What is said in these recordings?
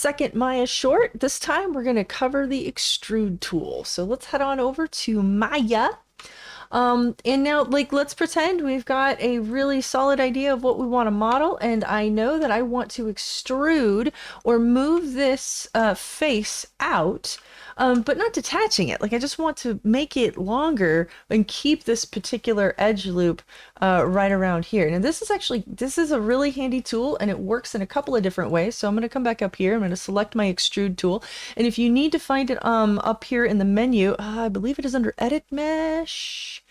second Maya short. This time we're going to cover the extrude tool. So let's head on over to Maya. And now, like, let's pretend we've got a really solid idea of what we want to model, and I know that I want to extrude or move this face out, but not detaching it. Like, I just want to make it longer and keep this particular edge loop right around here. Now, this is a really handy tool, and it works in a couple of different ways. So I'm going to come back up here. I'm going to select my extrude tool, and if you need to find it up here in the menu, I believe it is under Edit Mesh.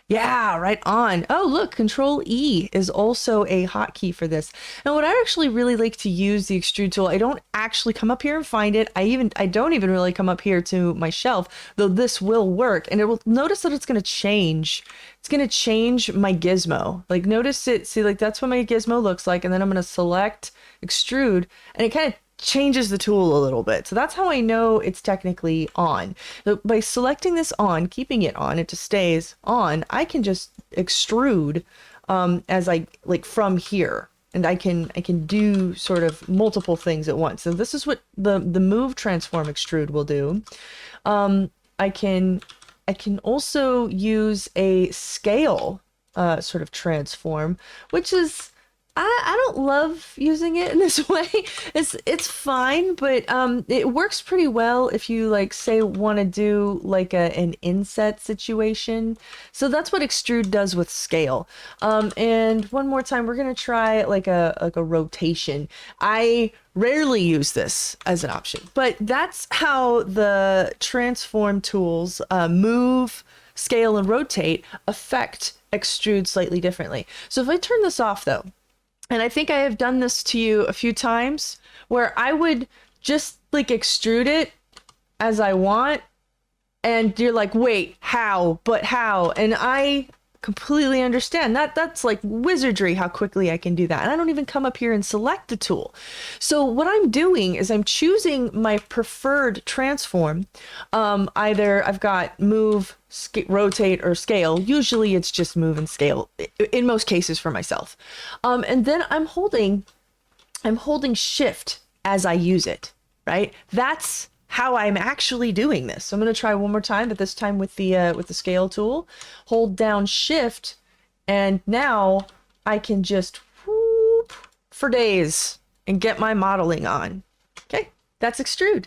Yeah, right on. Oh, look, Control E is also a hotkey for this. Now, what I actually really like to use the extrude tool, I don't actually come up here and find it. I don't even really come up here to my shelf, though this will work. And it will notice that it's going to change. It's going to change my gizmo. Like, notice it. See, like, that's what my gizmo looks like. And then I'm going to select extrude, and it kind of changes the tool a little bit. So that's how I know it's technically on. So by selecting this on, keeping it on, it just stays on, I can just extrude as I like from here. And I can do sort of multiple things at once. So this is what the move transform extrude will do. I can also use a scale sort of transform, which is I don't love using it in this way. It's fine, but it works pretty well if you like say want to do like an inset situation. So that's what extrude does with scale. And one more time, we're gonna try like a rotation. I rarely use this as an option, but that's how the transform tools move, scale, and rotate affect extrude slightly differently. So if I turn this off though, and I think I have done this to you a few times where I would just like extrude it as I want. And you're like, wait, how? But how? And I completely understand that. That's like wizardry how quickly I can do that. And I don't even come up here and select the tool. So what I'm doing is I'm choosing my preferred transform. Either I've got move, rotate, or scale. Usually it's just move and scale in most cases for myself. And then I'm holding shift as I use it, right? That's how I'm actually doing this. So I'm going to try one more time, but this time with the scale tool. Hold down shift, and now I can just whoop for days and get my modeling on. Okay, that's extrude.